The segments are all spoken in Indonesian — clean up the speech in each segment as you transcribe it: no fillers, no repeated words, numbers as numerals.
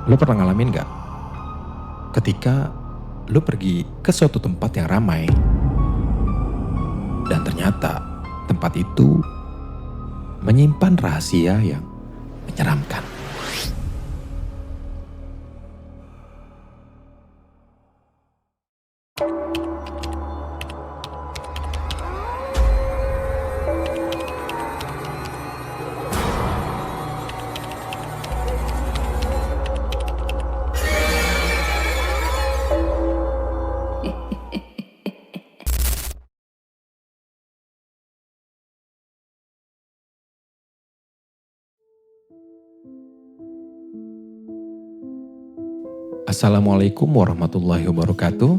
Lo pernah ngalamin gak? Ketika lo pergi ke suatu tempat yang ramai, dan ternyata tempat itu menyimpan rahasia yang menyeramkan. Assalamualaikum warahmatullahi wabarakatuh.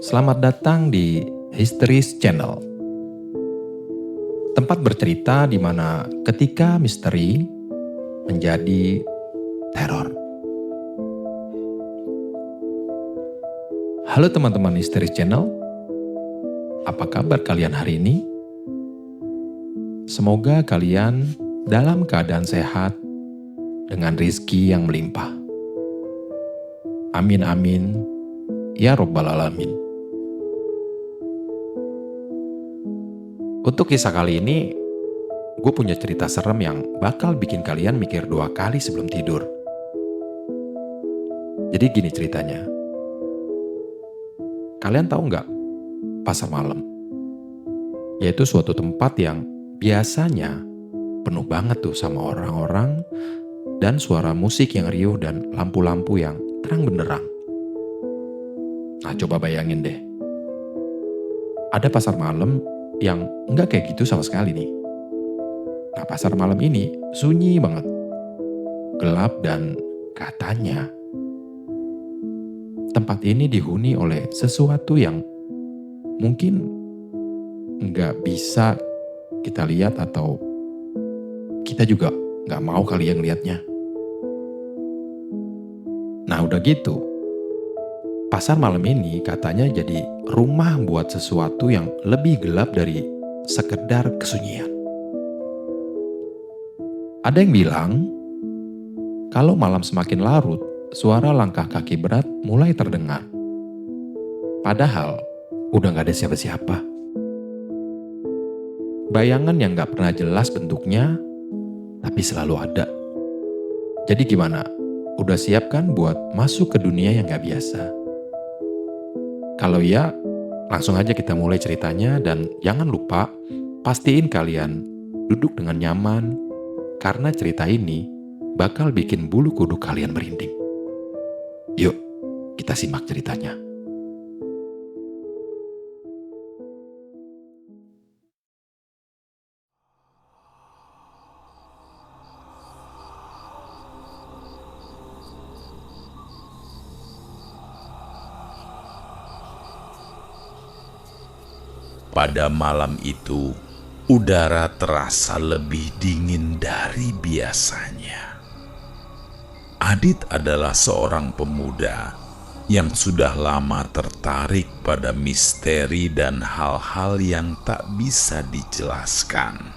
Selamat datang di History's Channel. Tempat bercerita di mana ketika misteri menjadi teror. Halo teman-teman History's Channel. Apa kabar kalian hari ini? Semoga kalian dalam keadaan sehat dengan rezeki yang melimpah. Amin amin, ya robbal alamin. Untuk kisah kali ini, gue punya cerita serem yang bakal bikin kalian mikir 2 kali sebelum tidur. Jadi gini ceritanya. Kalian tahu nggak pasar malam? Yaitu suatu tempat yang biasanya penuh banget tuh sama orang-orang dan suara musik yang riuh dan lampu-lampu yang terang benderang. Nah, coba bayangin deh. Ada pasar malam yang nggak kayak gitu sama sekali nih. Nah, pasar malam ini sunyi banget, gelap, dan katanya tempat ini dihuni oleh sesuatu yang mungkin nggak bisa kita lihat atau kita juga nggak mau kali yang lihatnya. Nah udah gitu, pasar malam ini katanya jadi rumah buat sesuatu yang lebih gelap dari sekedar kesunyian. Ada yang bilang, kalau malam semakin larut, suara langkah kaki berat mulai terdengar. Padahal udah gak ada siapa-siapa. Bayangan yang gak pernah jelas bentuknya, tapi selalu ada. Jadi gimana? Udah siap kan buat masuk ke dunia yang gak biasa? Kalau iya, langsung aja kita mulai ceritanya, dan jangan lupa pastiin kalian duduk dengan nyaman, karena cerita ini bakal bikin bulu kuduk kalian merinding. Yuk, kita simak ceritanya. Pada malam itu, udara terasa lebih dingin dari biasanya. Adit adalah seorang pemuda yang sudah lama tertarik pada misteri dan hal-hal yang tak bisa dijelaskan.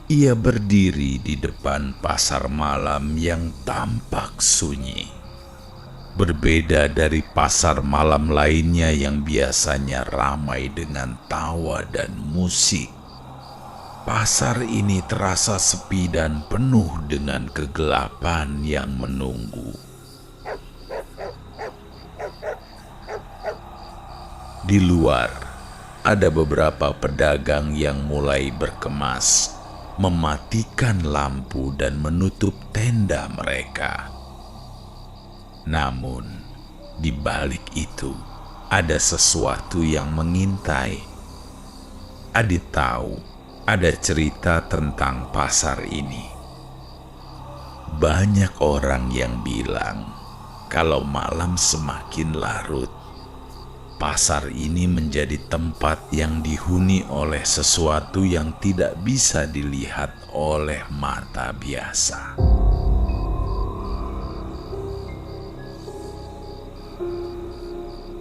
Ia berdiri di depan pasar malam yang tampak sunyi. Berbeda dari pasar malam lainnya yang biasanya ramai dengan tawa dan musik, pasar ini terasa sepi dan penuh dengan kegelapan yang menunggu. Di luar, ada beberapa pedagang yang mulai berkemas, mematikan lampu dan menutup tenda mereka. Namun, di balik itu ada sesuatu yang mengintai. Adit tahu ada cerita tentang pasar ini. Banyak orang yang bilang kalau malam semakin larut, pasar ini menjadi tempat yang dihuni oleh sesuatu yang tidak bisa dilihat oleh mata biasa.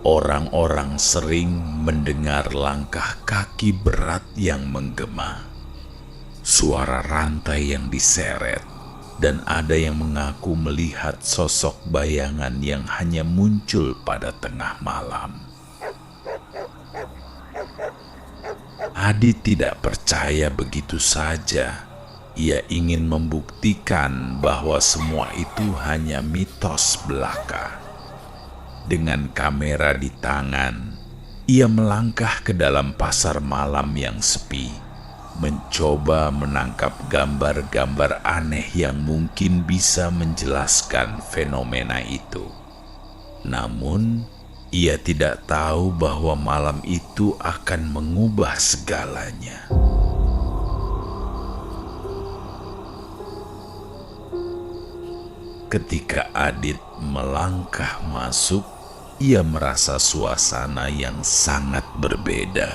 Orang-orang sering mendengar langkah kaki berat yang menggema, suara rantai yang diseret, dan ada yang mengaku melihat sosok bayangan yang hanya muncul pada tengah malam. Adit tidak percaya begitu saja. Ia ingin membuktikan bahwa semua itu hanya mitos belaka. Dengan kamera di tangan, ia melangkah ke dalam pasar malam yang sepi, mencoba menangkap gambar-gambar aneh yang mungkin bisa menjelaskan fenomena itu. Namun, ia tidak tahu bahwa malam itu akan mengubah segalanya. Ketika Adit melangkah masuk, ia merasa suasana yang sangat berbeda.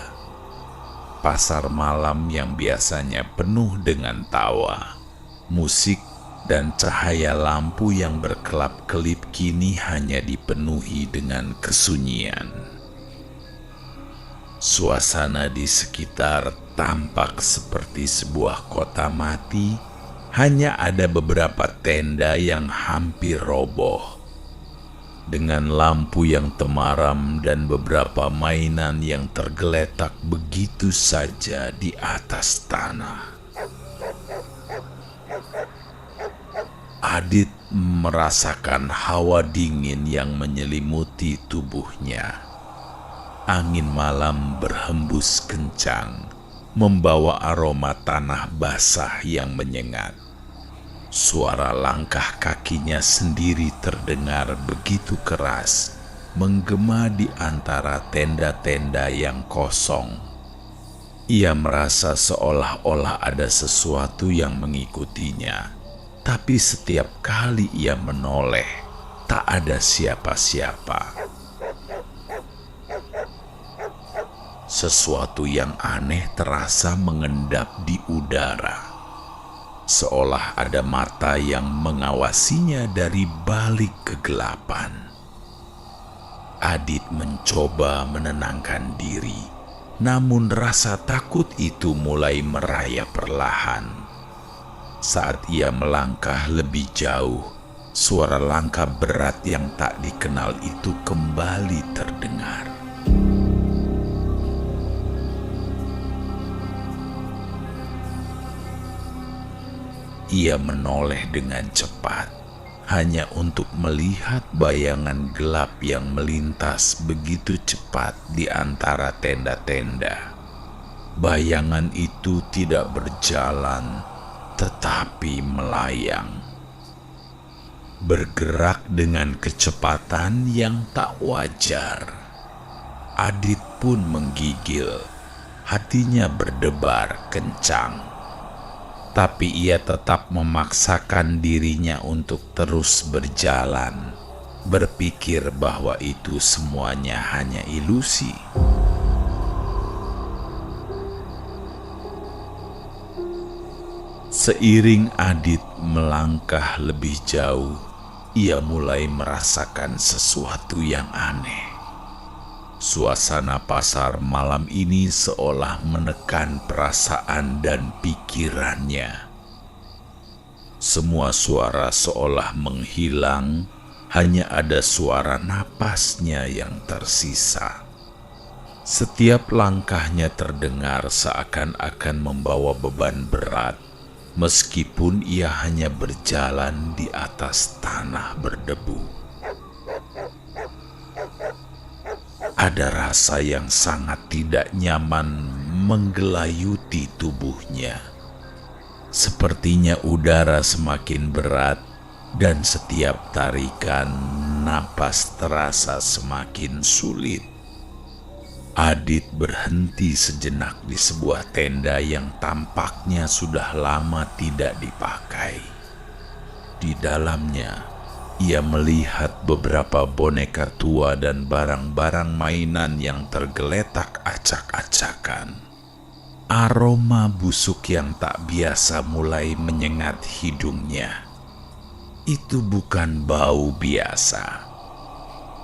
Pasar malam yang biasanya penuh dengan tawa, musik, dan cahaya lampu yang berkelap-kelip kini hanya dipenuhi dengan kesunyian. Suasana di sekitar tampak seperti sebuah kota mati, hanya ada beberapa tenda yang hampir roboh. Dengan lampu yang temaram dan beberapa mainan yang tergeletak begitu saja di atas tanah. Adit merasakan hawa dingin yang menyelimuti tubuhnya. Angin malam berhembus kencang, membawa aroma tanah basah yang menyengat. Suara langkah kakinya sendiri terdengar begitu keras, menggema di antara tenda-tenda yang kosong. Ia merasa seolah-olah ada sesuatu yang mengikutinya. Tapi setiap kali ia menoleh, tak ada siapa-siapa. Sesuatu yang aneh terasa mengendap di udara, seolah ada mata yang mengawasinya dari balik kegelapan. Adit mencoba menenangkan diri, namun rasa takut itu mulai merayap perlahan. Saat ia melangkah lebih jauh, suara langkah berat yang tak dikenal itu kembali terdengar. Ia menoleh dengan cepat, hanya untuk melihat bayangan gelap yang melintas begitu cepat di antara tenda-tenda. Bayangan itu tidak berjalan, tetapi melayang, bergerak dengan kecepatan yang tak wajar. Adit pun menggigil, hatinya berdebar kencang. Tapi ia tetap memaksakan dirinya untuk terus berjalan, berpikir bahwa itu semuanya hanya ilusi. Seiring Adit melangkah lebih jauh, ia mulai merasakan sesuatu yang aneh. Suasana pasar malam ini seolah menekan perasaan dan pikirannya. Semua suara seolah menghilang, hanya ada suara napasnya yang tersisa. Setiap langkahnya terdengar seakan-akan membawa beban berat, meskipun ia hanya berjalan di atas tanah berdebu. Ada rasa yang sangat tidak nyaman menggelayuti tubuhnya. Sepertinya udara semakin berat dan setiap tarikan napas terasa semakin sulit. Adit berhenti sejenak di sebuah tenda yang tampaknya sudah lama tidak dipakai. Di dalamnya, ia melihat beberapa boneka tua dan barang-barang mainan yang tergeletak acak-acakan. Aroma busuk yang tak biasa mulai menyengat hidungnya. Itu bukan bau biasa.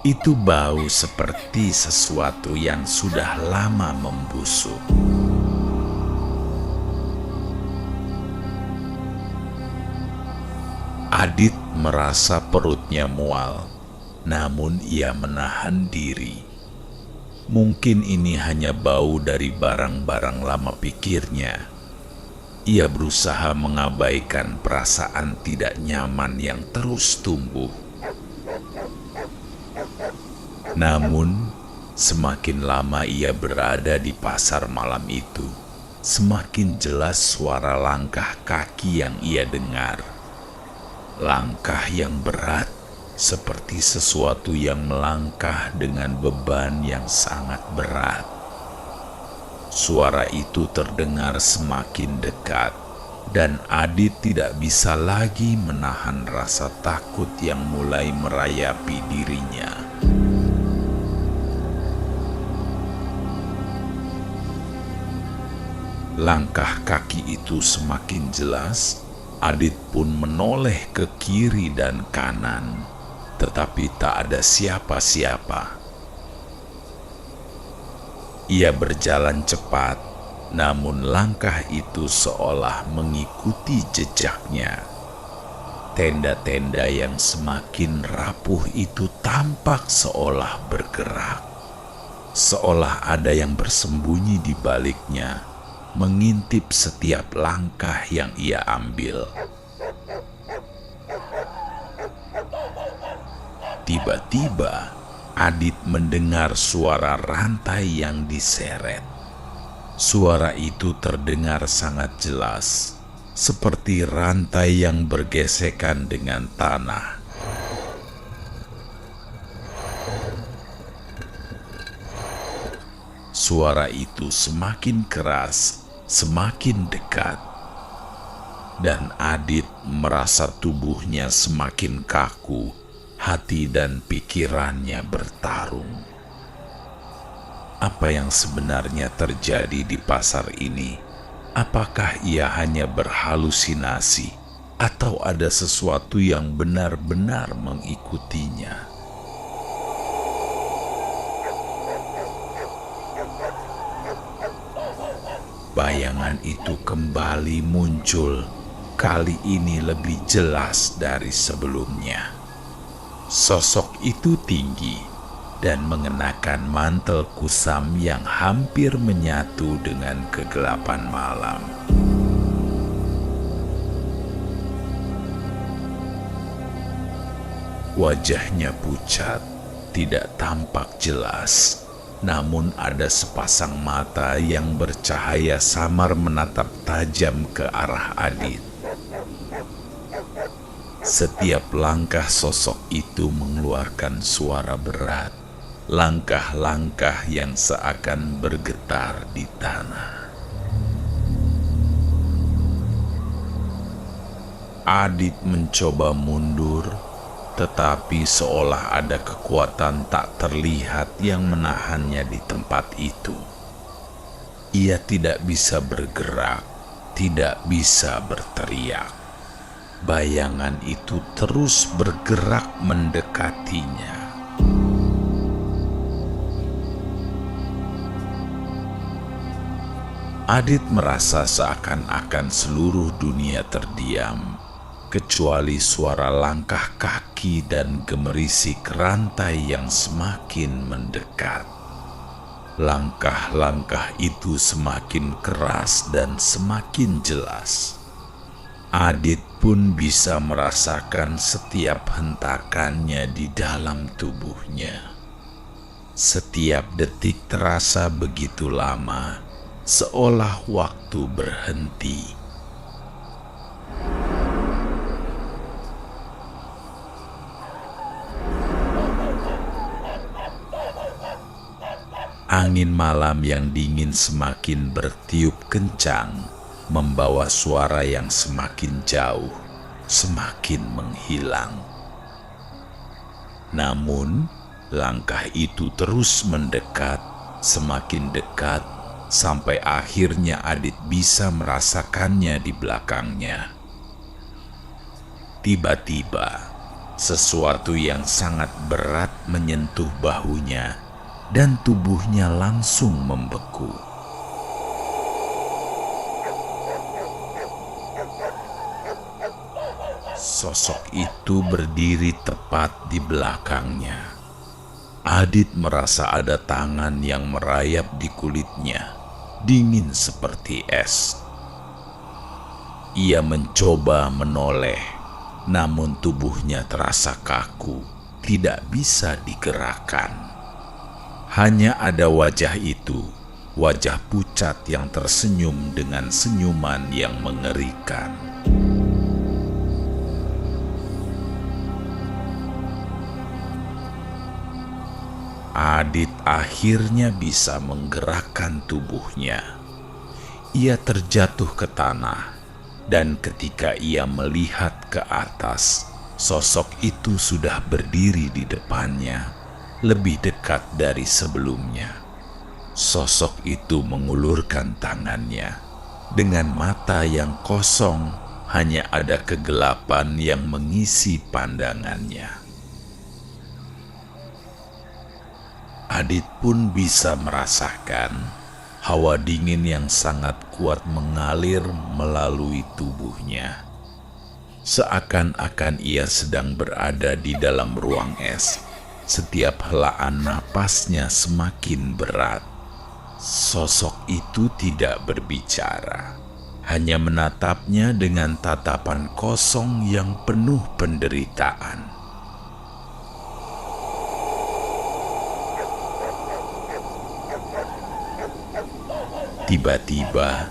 Itu bau seperti sesuatu yang sudah lama membusuk. Adit merasa perutnya mual, namun ia menahan diri. Mungkin ini hanya bau dari barang-barang lama, pikirnya. Ia berusaha mengabaikan perasaan tidak nyaman yang terus tumbuh. Namun, semakin lama ia berada di pasar malam itu, semakin jelas suara langkah kaki yang ia dengar. Langkah yang berat, seperti sesuatu yang melangkah dengan beban yang sangat berat. Suara itu terdengar semakin dekat, dan Adit tidak bisa lagi menahan rasa takut yang mulai merayapi dirinya. Langkah kaki itu semakin jelas. Adit pun menoleh ke kiri dan kanan, tetapi tak ada siapa-siapa. Ia berjalan cepat, namun langkah itu seolah mengikuti jejaknya. Tenda-tenda yang semakin rapuh itu tampak seolah bergerak, seolah ada yang bersembunyi di baliknya, mengintip setiap langkah yang ia ambil. Tiba-tiba, Adit mendengar suara rantai yang diseret. Suara itu terdengar sangat jelas, seperti rantai yang bergesekan dengan tanah. Suara itu semakin keras, semakin dekat, dan Adit merasa tubuhnya semakin kaku, hati dan pikirannya bertarung. Apa yang sebenarnya terjadi di pasar ini? Apakah ia hanya berhalusinasi, atau ada sesuatu yang benar-benar mengikutinya? Bayangan itu kembali muncul, kali ini lebih jelas dari sebelumnya. Sosok itu tinggi dan mengenakan mantel kusam yang hampir menyatu dengan kegelapan malam. Wajahnya pucat, tidak tampak jelas. Namun ada sepasang mata yang bercahaya samar menatap tajam ke arah Adit. Setiap langkah sosok itu mengeluarkan suara berat, langkah-langkah yang seakan bergetar di tanah. Adit mencoba mundur, tetapi seolah ada kekuatan tak terlihat yang menahannya di tempat itu. Ia tidak bisa bergerak, tidak bisa berteriak. Bayangan itu terus bergerak mendekatinya. Adit merasa seakan-akan seluruh dunia terdiam, kecuali suara langkah kaki dan gemerisik rantai yang semakin mendekat. Langkah-langkah itu semakin keras dan semakin jelas. Adit pun bisa merasakan setiap hentakannya di dalam tubuhnya. Setiap detik terasa begitu lama, seolah waktu berhenti. Angin malam yang dingin semakin bertiup kencang, membawa suara yang semakin jauh, semakin menghilang. Namun, langkah itu terus mendekat, semakin dekat, sampai akhirnya Adit bisa merasakannya di belakangnya. Tiba-tiba, sesuatu yang sangat berat menyentuh bahunya, dan tubuhnya langsung membeku. Sosok itu berdiri tepat di belakangnya. Adit merasa ada tangan yang merayap di kulitnya, dingin seperti es. Ia mencoba menoleh, namun tubuhnya terasa kaku, tidak bisa digerakkan. Hanya ada wajah itu, wajah pucat yang tersenyum dengan senyuman yang mengerikan. Adit akhirnya bisa menggerakkan tubuhnya. Ia terjatuh ke tanah, dan ketika ia melihat ke atas, sosok itu sudah berdiri di depannya, lebih dekat dari sebelumnya. Sosok itu mengulurkan tangannya. Dengan mata yang kosong, hanya ada kegelapan yang mengisi pandangannya. Adit pun bisa merasakan hawa dingin yang sangat kuat mengalir melalui tubuhnya. Seakan-akan ia sedang berada di dalam ruang es. Setiap helaan napasnya semakin berat. Sosok itu tidak berbicara, hanya menatapnya dengan tatapan kosong yang penuh penderitaan. Tiba-tiba,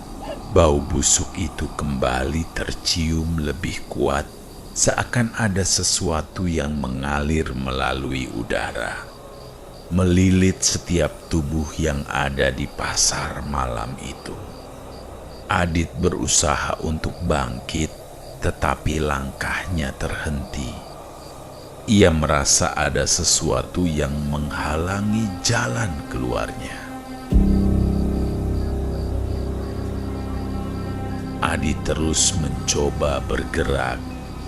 bau busuk itu kembali tercium lebih kuat, seakan ada sesuatu yang mengalir melalui udara, melilit setiap tubuh yang ada di pasar malam itu. Adit berusaha untuk bangkit, tetapi langkahnya terhenti. Ia merasa ada sesuatu yang menghalangi jalan keluarnya. Adit terus mencoba bergerak,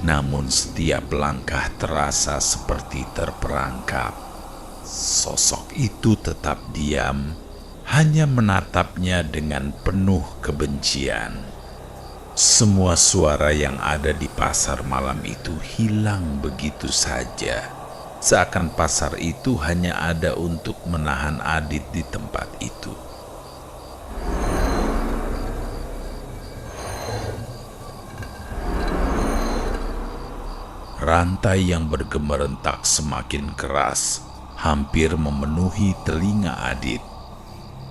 namun setiap langkah terasa seperti terperangkap. Sosok itu tetap diam, hanya menatapnya dengan penuh kebencian. Semua suara yang ada di pasar malam itu hilang begitu saja. Seakan pasar itu hanya ada untuk menahan Adit di tempat itu. Rantai yang bergemerentak semakin keras, hampir memenuhi telinga Adit.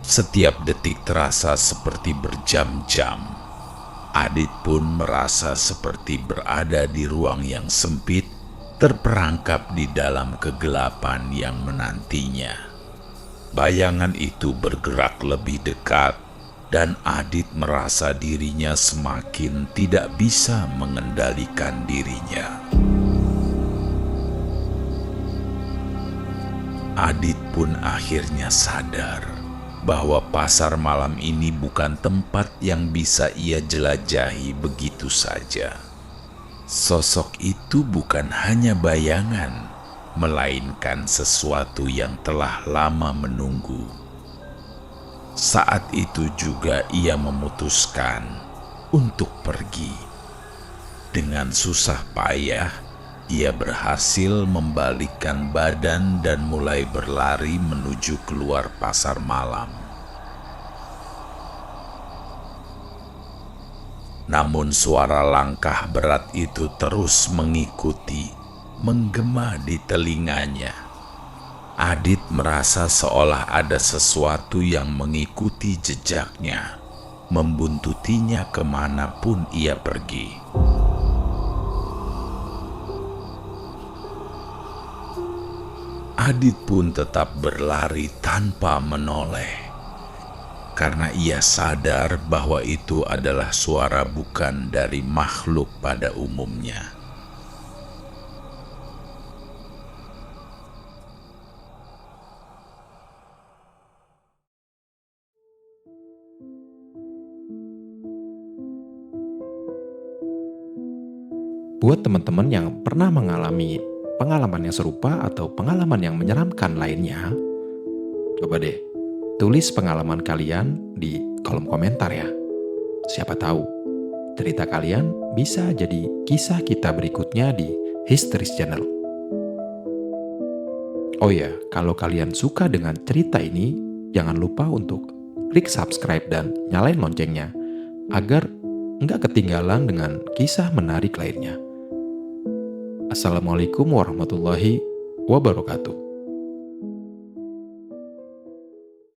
Setiap detik terasa seperti berjam-jam. Adit pun merasa seperti berada di ruang yang sempit, terperangkap di dalam kegelapan yang menantinya. Bayangan itu bergerak lebih dekat, dan Adit merasa dirinya semakin tidak bisa mengendalikan dirinya. Adit pun akhirnya sadar bahwa pasar malam ini bukan tempat yang bisa ia jelajahi begitu saja. Sosok itu bukan hanya bayangan, melainkan sesuatu yang telah lama menunggu. Saat itu juga ia memutuskan untuk pergi. Dengan susah payah, ia berhasil membalikkan badan dan mulai berlari menuju keluar pasar malam. Namun suara langkah berat itu terus mengikuti, menggema di telinganya. Adit merasa seolah ada sesuatu yang mengikuti jejaknya, membuntutinya kemanapun ia pergi. Adit pun tetap berlari tanpa menoleh, karena ia sadar bahwa itu adalah suara bukan dari makhluk pada umumnya. Buat teman-teman yang pernah mengalami pengalaman yang serupa atau pengalaman yang menyeramkan lainnya, coba deh tulis pengalaman kalian di kolom komentar ya. Siapa tahu cerita kalian bisa jadi kisah kita berikutnya di History Channel. Oh ya, kalau kalian suka dengan cerita ini, jangan lupa untuk klik subscribe dan nyalain loncengnya, agar nggak ketinggalan dengan kisah menarik lainnya. Assalamualaikum warahmatullahi wabarakatuh.